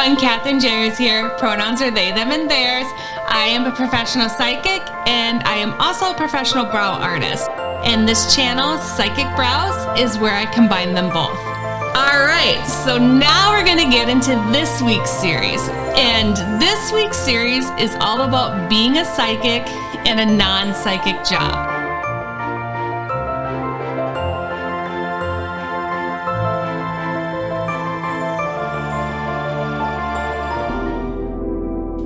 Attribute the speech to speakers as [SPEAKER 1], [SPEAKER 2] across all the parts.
[SPEAKER 1] everyone, Catherine Jers here. Pronouns are they, them, and theirs. I am a professional psychic, and I am also a professional brow artist. And this channel, Psychic Brows, is where I combine them both. All right, so now we're gonna get into this week's series. And this week's series is all about being a psychic in a non-psychic job.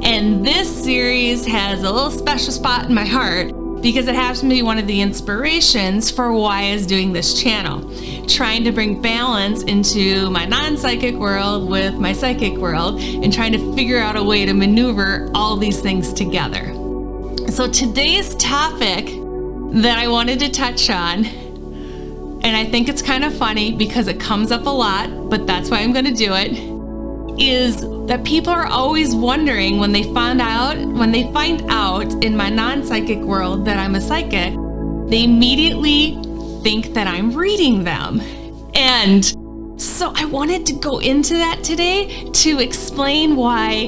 [SPEAKER 1] And this series has a little special spot in my heart because it happens to be one of the inspirations for why I was doing this channel. Trying to bring balance into my non-psychic world with my psychic world and trying to figure out a way to maneuver all these things together. So today's topic that I wanted to touch on, and I think it's kind of funny because it comes up a lot, but that's why I'm going to do it, is that people are always wondering when they find out in my non-psychic world that I'm a psychic, they immediately think that I'm reading them. And so I wanted to go into that today to explain why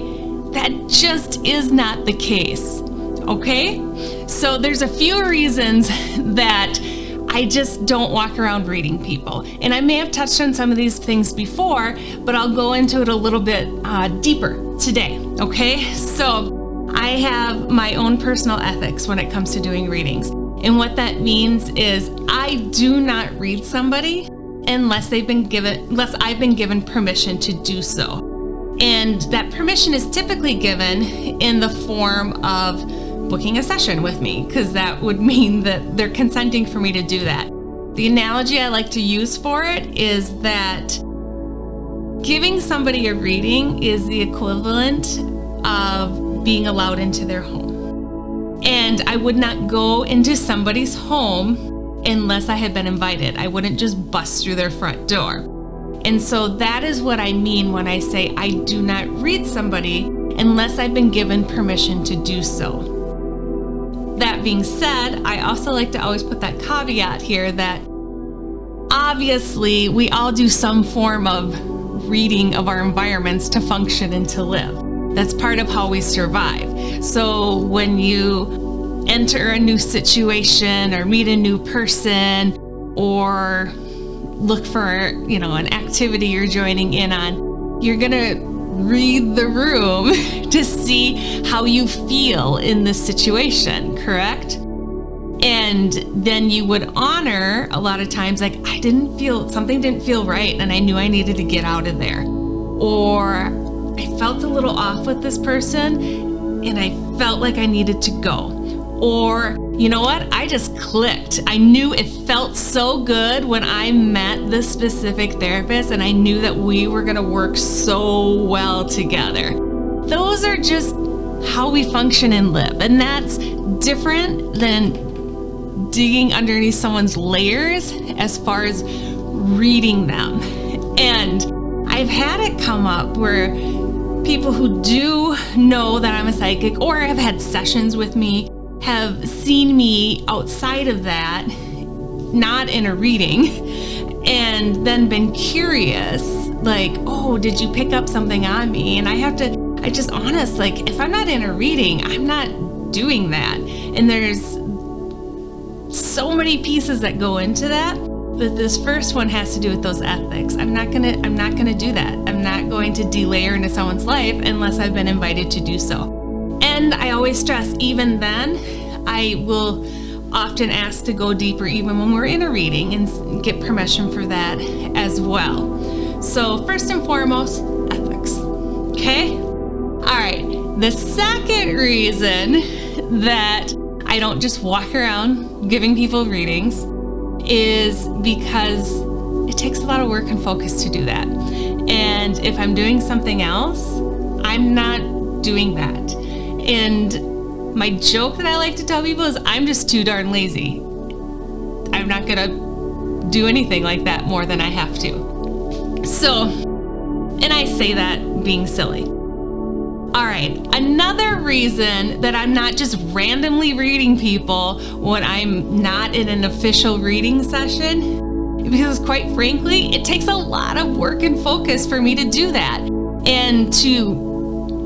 [SPEAKER 1] that just is not the case. Okay? So there's a few reasons that I just don't walk around reading people. And I may have touched on some of these things before, but I'll go into it a little bit deeper today, okay? So I have my own personal ethics when it comes to doing readings. And what that means is I do not read somebody unless I've been given permission to do so. And that permission is typically given in the form of booking a session with me, because that would mean that they're consenting for me to do that. The analogy I like to use for it is that giving somebody a reading is the equivalent of being allowed into their home. And I would not go into somebody's home unless I had been invited. I wouldn't just bust through their front door. And so that is what I mean when I say I do not read somebody unless I've been given permission to do so. That being said, I also like to always put that caveat here that obviously we all do some form of reading of our environments to function and to live. That's part of how we survive. So when you enter a new situation or meet a new person or look for, an activity you're joining in on, you're gonna read the room to see how you feel in this situation, correct? And then you would honor a lot of times, like, something didn't feel right and I knew I needed to get out of there. Or I felt a little off with this person and I felt like I needed to go. Or, you know what? I just clicked. I knew it felt so good when I met this specific therapist and I knew that we were going to work so well together. Those are just how we function and live. And that's different than digging underneath someone's layers as far as reading them. And I've had it come up where people who do know that I'm a psychic or have had sessions with me have seen me outside of that, not in a reading, and then been curious, like, oh, did you pick up something on me? And I just honest, like, if I'm not in a reading, I'm not doing that. And there's so many pieces that go into that, but this first one has to do with those ethics. I'm not gonna do that. I'm not going to delayer into someone's life unless I've been invited to do so. And I always stress, even then, I will often ask to go deeper even when we're in a reading and get permission for that as well. So first and foremost, ethics, okay? All right, the second reason that I don't just walk around giving people readings is because it takes a lot of work and focus to do that. And if I'm doing something else, I'm not doing that. And my joke that I like to tell people is I'm just too darn lazy. I'm not gonna do anything like that more than I have to. So, and I say that being silly. All right, another reason that I'm not just randomly reading people when I'm not in an official reading session, because quite frankly, it takes a lot of work and focus for me to do that. And to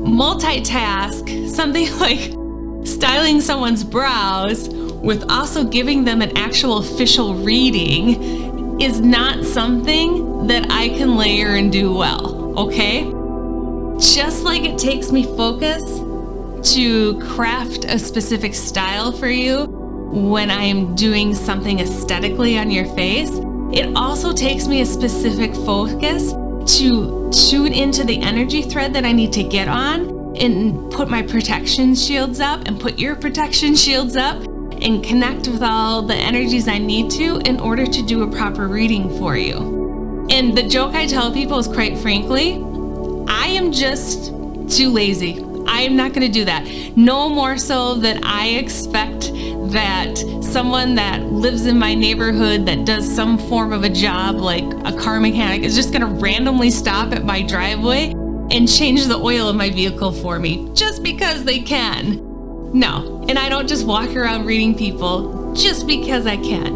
[SPEAKER 1] multitask something like styling someone's brows with also giving them an actual official reading is not something that I can layer and do well, okay? Just like it takes me focus to craft a specific style for you when I am doing something aesthetically on your face, it also takes me a specific focus to tune into the energy thread that I need to get on and put my protection shields up and put your protection shields up and connect with all the energies I need to in order to do a proper reading for you. And the joke I tell people is, quite frankly, I am just too lazy. I am not going to do that. No more so that I expect that someone that lives in my neighborhood that does some form of a job like a car mechanic is just going to randomly stop at my driveway and change the oil in my vehicle for me just because they can. No, and I don't just walk around reading people just because I can.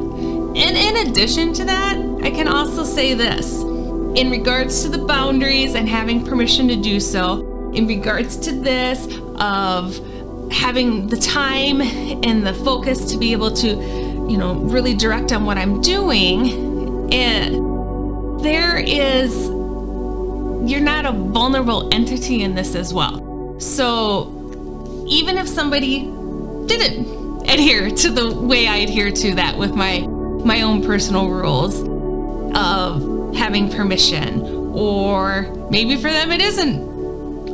[SPEAKER 1] And in addition to that, I can also say this. In regards to the boundaries and having permission to do so, in regards to this of having the time and the focus to be able to, really direct on what I'm doing, you're not a vulnerable entity in this as well. So even if somebody didn't adhere to the way I adhere to that with my own personal rules of having permission, or maybe for them it isn't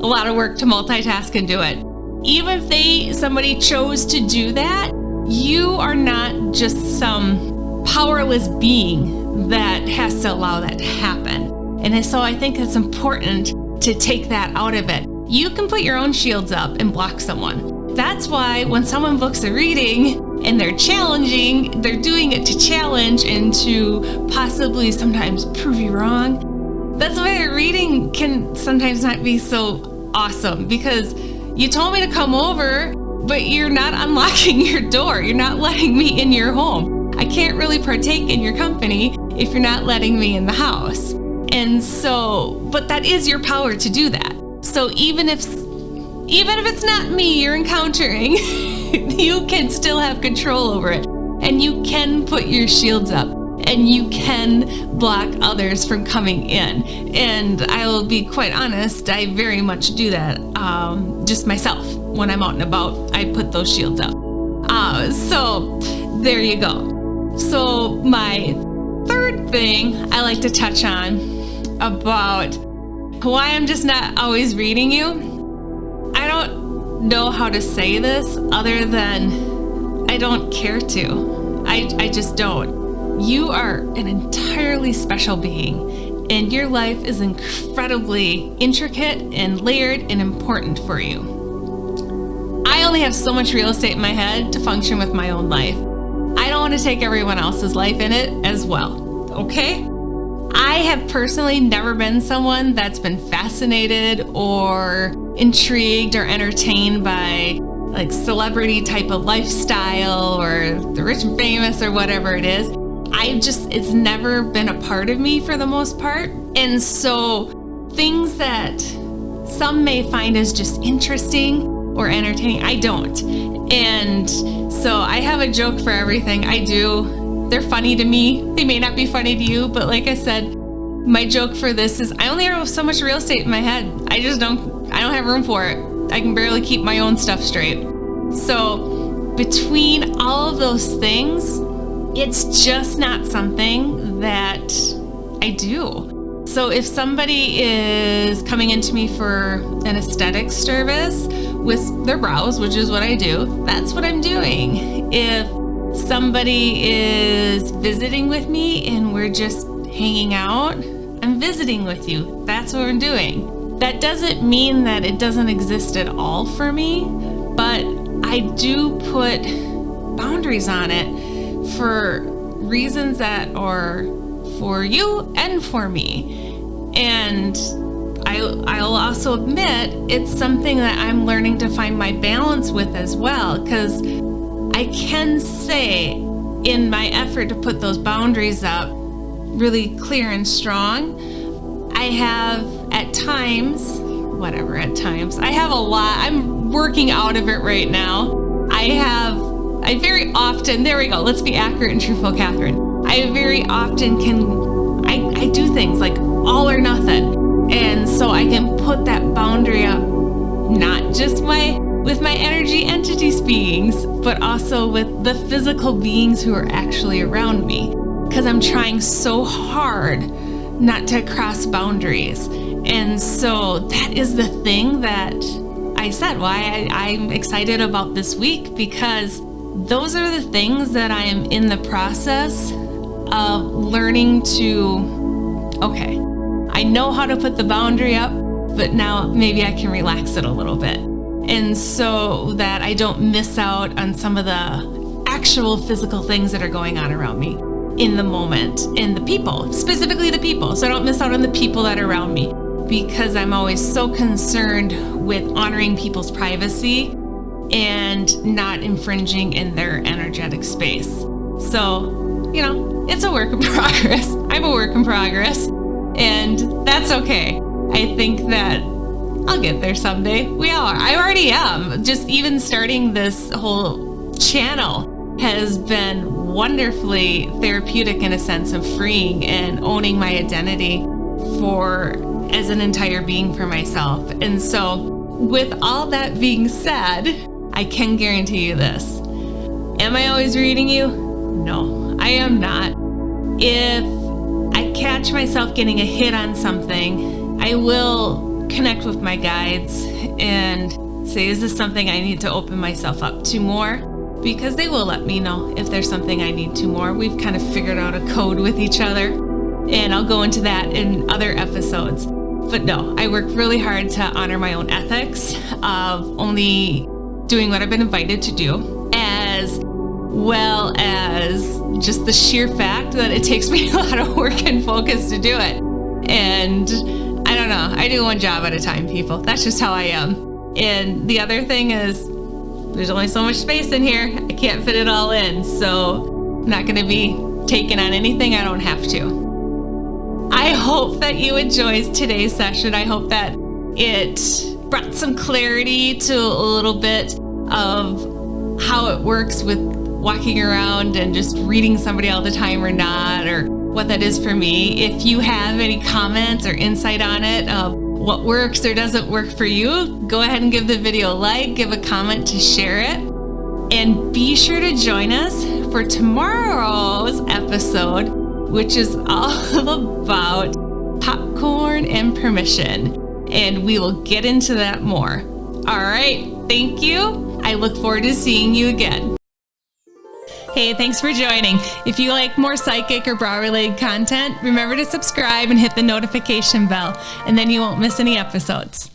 [SPEAKER 1] a lot of work to multitask and do it. Even if somebody chose to do that, you are not just some powerless being that has to allow that to happen. And so I think it's important to take that out of it. You can put your own shields up and block someone. That's why when someone books a reading and they're challenging, they're doing it to challenge and to possibly sometimes prove you wrong. That's why a reading can sometimes not be so awesome, because you told me to come over, but you're not unlocking your door. You're not letting me in your home. I can't really partake in your company if you're not letting me in the house. And so, but that is your power to do that. So even if it's not me you're encountering, you can still have control over it. And you can put your shields up. And you can block others from coming in. And I will be quite honest, I very much do that just myself. When I'm out and about, I put those shields up. So there you go. So my third thing I like to touch on about why I'm just not always reading you. I don't know how to say this other than I don't care to. I just don't. You are an entirely special being, and your life is incredibly intricate and layered and important for you. I only have so much real estate in my head to function with my own life. I don't want to take everyone else's life in it as well, okay? I have personally never been someone that's been fascinated or intrigued or entertained by like celebrity type of lifestyle or the rich and famous or whatever it is. It's never been a part of me for the most part. And so things that some may find as just interesting or entertaining, I don't. And so I have a joke for everything I do. They're funny to me. They may not be funny to you, but like I said, my joke for this is I only have so much real estate in my head. I don't have room for it. I can barely keep my own stuff straight. So between all of those things, it's just not something that I do. So if somebody is coming into me for an aesthetic service with their brows, which is what I do, that's what I'm doing. If somebody is visiting with me and we're just hanging out, I'm visiting with you. That's what I'm doing. That doesn't mean that it doesn't exist at all for me, but I do put boundaries on it for reasons that are for you and for me. And I'll also admit it's something that I'm learning to find my balance with as well, because I can say in my effort to put those boundaries up really clear and strong, I have at times, I have a lot. I'm working out of it right now. I very often, there we go, let's be accurate and truthful, Catherine. I very often I do things like all or nothing. And so I can put that boundary up, not just with my energy entities beings, but also with the physical beings who are actually around me. Because I'm trying so hard not to cross boundaries. And so that is the thing that I said why I'm excited about this week, because those are the things that I am in the process of learning to, okay, I know how to put the boundary up, but now maybe I can relax it a little bit. And so that I don't miss out on some of the actual physical things that are going on around me in the moment, and the people, specifically the people. So I don't miss out on the people that are around me, because I'm always so concerned with honoring people's privacy and not infringing in their energetic space. So, it's a work in progress. I'm a work in progress, and that's okay. I think that I'll get there someday. We are. I already am. Just even starting this whole channel has been wonderfully therapeutic in a sense of freeing and owning my identity as an entire being for myself. And so with all that being said, I can guarantee you this. Am I always reading you? No, I am not. If I catch myself getting a hit on something, I will connect with my guides and say, is this something I need to open myself up to more? Because they will let me know if there's something I need to more. We've kind of figured out a code with each other, and I'll go into that in other episodes. But no, I work really hard to honor my own ethics of only doing what I've been invited to do, as well as just the sheer fact that it takes me a lot of work and focus to do it. And I don't know, I do one job at a time, people. That's just how I am. And the other thing is, there's only so much space in here. I can't fit it all in. So I'm not going to be taking on anything I don't have to. I hope that you enjoyed today's session. I hope that it brought some clarity to a little bit of how it works with walking around and just reading somebody all the time or not, or what that is for me. If you have any comments or insight on it, what works or doesn't work for you, go ahead and give the video a like, give a comment to share it, and be sure to join us for tomorrow's episode, which is all about popcorn and permission, and we will get into that more. All right, thank you. I look forward to seeing you again. Hey, thanks for joining. If you like more psychic or bra-related content, remember to subscribe and hit the notification bell, and then you won't miss any episodes.